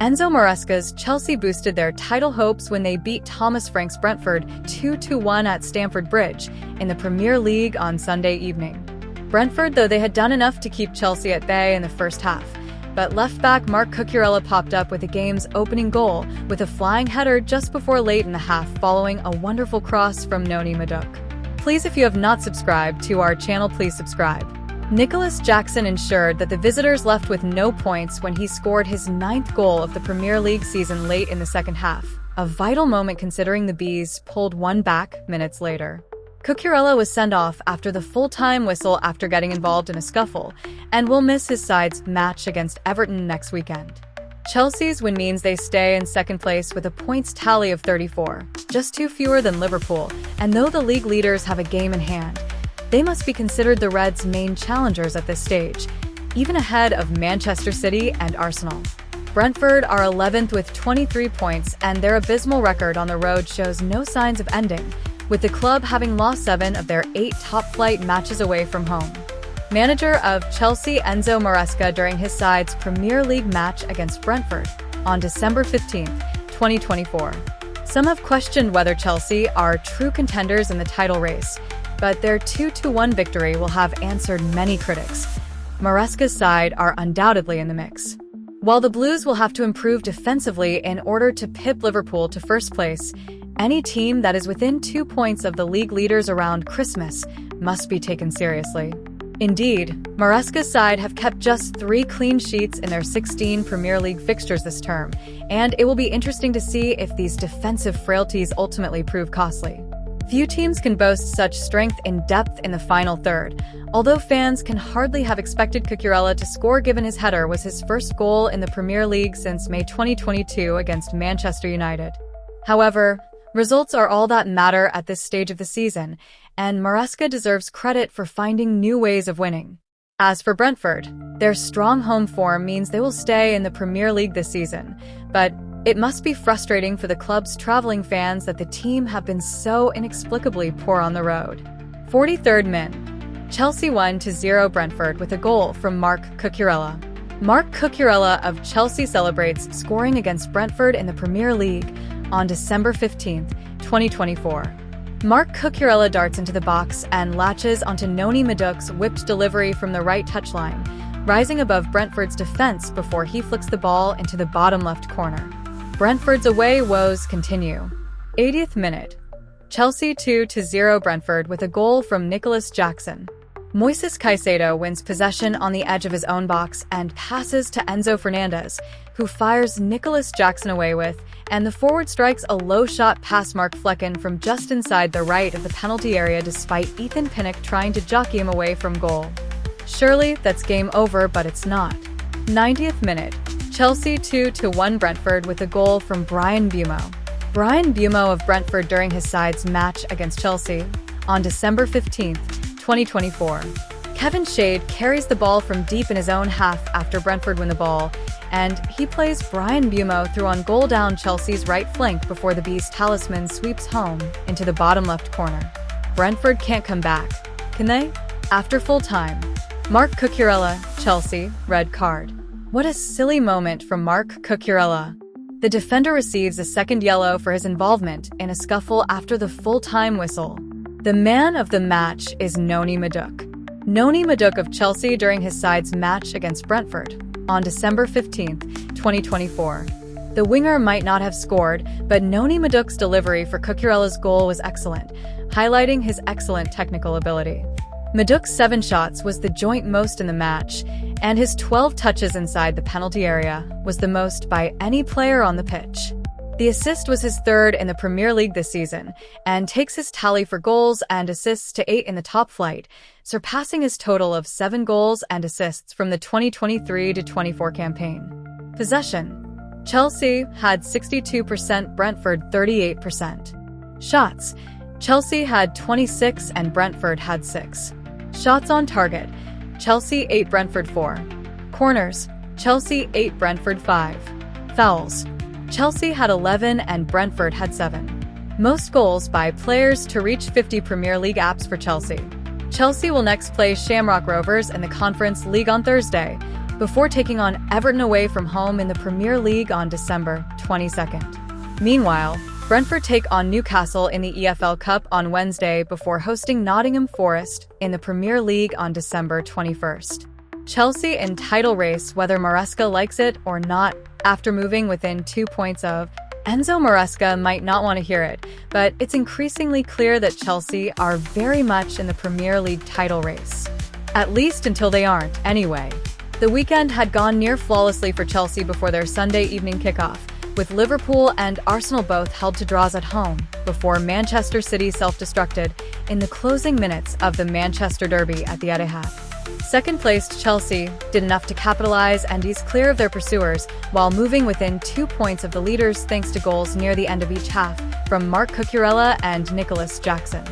Enzo Maresca's Chelsea boosted their title hopes when they beat Thomas Frank's Brentford 2-1 at Standford Bridge in the Premier League on Sunday evening. Brentford, though they had done enough to keep Chelsea at bay in the first half, but left-back Marc Cucurella popped up with the game's opening goal with a flying header just before late in the half following a wonderful cross from Noni Madueke. Please, if you have not subscribed to our channel, please subscribe. Nicholas Jackson ensured that the visitors left with no points when he scored his 9th goal of the Premier League season late in the second half, a vital moment considering the Bees pulled one back minutes later. Cucurella was sent off after the full-time whistle after getting involved in a scuffle, and will miss his side's match against Everton next weekend. Chelsea's win means they stay in second place with a points tally of 34, just 2 fewer than Liverpool, and though the league leaders have a game in hand, they must be considered the Reds' main challengers at this stage, even ahead of Manchester City and Arsenal. Brentford are 11th with 23 points, and their abysmal record on the road shows no signs of ending, with the club having lost 7 of their 8 top-flight matches away from home. Manager of Chelsea Enzo Maresca during his side's Premier League match against Brentford on December 15, 2024. Some have questioned whether Chelsea are true contenders in the title race, but their 2-1 victory will have answered many critics. Maresca's side are undoubtedly in the mix. While the Blues will have to improve defensively in order to pip Liverpool to first place, any team that is within 2 points of the league leaders around Christmas must be taken seriously. Indeed, Maresca's side have kept just 3 clean sheets in their 16 Premier League fixtures this term, and it will be interesting to see if these defensive frailties ultimately prove costly. Few teams can boast such strength in depth in the final third, although fans can hardly have expected Cucurella to score given his header was his first goal in the Premier League since May 2022 against Manchester United. However, results are all that matter at this stage of the season, and Maresca deserves credit for finding new ways of winning. As for Brentford, their strong home form means they will stay in the Premier League this season, but it must be frustrating for the club's traveling fans that the team have been so inexplicably poor on the road. 43rd min. Chelsea 1-0 Brentford with a goal from Marc Cucurella. Marc Cucurella of Chelsea celebrates scoring against Brentford in the Premier League on December 15, 2024. Marc Cucurella darts into the box and latches onto Noni Madueke's whipped delivery from the right touchline, rising above Brentford's defense before he flicks the ball into the bottom left corner. Brentford's away woes continue. 80th minute. Chelsea 2-0 Brentford with a goal from Nicholas Jackson. Moises Caicedo wins possession on the edge of his own box and passes to Enzo Fernandez, who fires Nicholas Jackson away with, and the forward strikes a low shot past Mark Flecken from just inside the right of the penalty area despite Ethan Pinnock trying to jockey him away from goal. Surely that's game over, but it's not. 90th minute. Chelsea 2-1 Brentford with a goal from Bryan Mbuemo. Bryan Mbuemo of Brentford during his side's match against Chelsea on December 15, 2024. Kevin Shade carries the ball from deep in his own half after Brentford win the ball, and he plays Bryan Mbuemo through on goal down Chelsea's right flank before the Bees' talisman sweeps home into the bottom left corner. Brentford can't come back, can they? After full time. Marc Cucurella, Chelsea, red card. What a silly moment from Marc Cucurella. The defender receives a second yellow for his involvement in a scuffle after the full-time whistle. The man of the match is Noni Madueke. Noni Madueke of Chelsea during his side's match against Brentford on December 15, 2024. The winger might not have scored, but Noni Madueke's delivery for Cucurella's goal was excellent, highlighting his excellent technical ability. Madueke's 7 shots was the joint most in the match, and his 12 touches inside the penalty area was the most by any player on the pitch. The assist was his 3rd in the Premier League this season, and takes his tally for goals and assists to 8 in the top flight, surpassing his total of 7 goals and assists from the 2023-24 campaign. Possession. Chelsea had 62%, Brentford 38%. Shots. Chelsea had 26 and Brentford had 6. Shots on target. Chelsea 8, Brentford 4. Corners. Chelsea 8, Brentford 5. Fouls. Chelsea had 11 and Brentford had 7. Most goals by players to reach 50 Premier League apps for Chelsea. Chelsea will next play Shamrock Rovers in the Conference League on Thursday, before taking on Everton away from home in the Premier League on December 22nd. Meanwhile, Brentford take on Newcastle in the EFL Cup on Wednesday before hosting Nottingham Forest in the Premier League on December 21st. Chelsea in title race whether Maresca likes it or not. After moving within 2 points of Enzo Maresca might not want to hear it, but it's increasingly clear that Chelsea are very much in the Premier League title race. At least until they aren't, anyway. The weekend had gone near flawlessly for Chelsea before their Sunday evening kickoff, with Liverpool and Arsenal both held to draws at home, before Manchester City self-destructed in the closing minutes of the Manchester Derby at the Etihad. Second-placed Chelsea did enough to capitalize and ease clear of their pursuers, while moving within 2 points of the leaders thanks to goals near the end of each half from Marc Cucurella and Nicholas Jackson.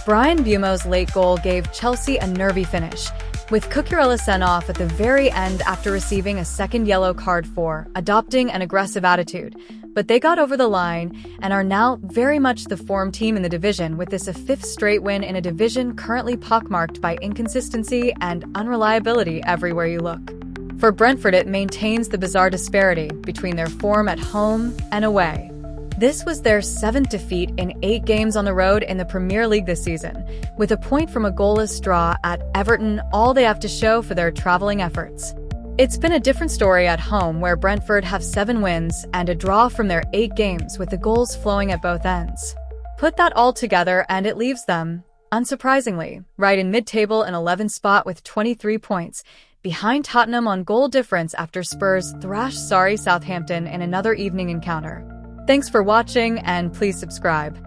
Bryan Mbuemo's late goal gave Chelsea a nervy finish, with Cucurella sent off at the very end after receiving a second yellow card for adopting an aggressive attitude. But they got over the line and are now very much the form team in the division, with this a fifth straight win in a division currently pockmarked by inconsistency and unreliability everywhere you look. For Brentford, it maintains the bizarre disparity between their form at home and away. This was their 7th defeat in 8 games on the road in the Premier League this season, with a point from a goalless draw at Everton all they have to show for their travelling efforts. It's been a different story at home, where Brentford have 7 wins and a draw from their 8 games, with the goals flowing at both ends. Put that all together and it leaves them, unsurprisingly, right in mid-table in 11th spot with 23 points, behind Tottenham on goal difference after Spurs thrash Southampton in another evening encounter. Thanks for watching and please subscribe.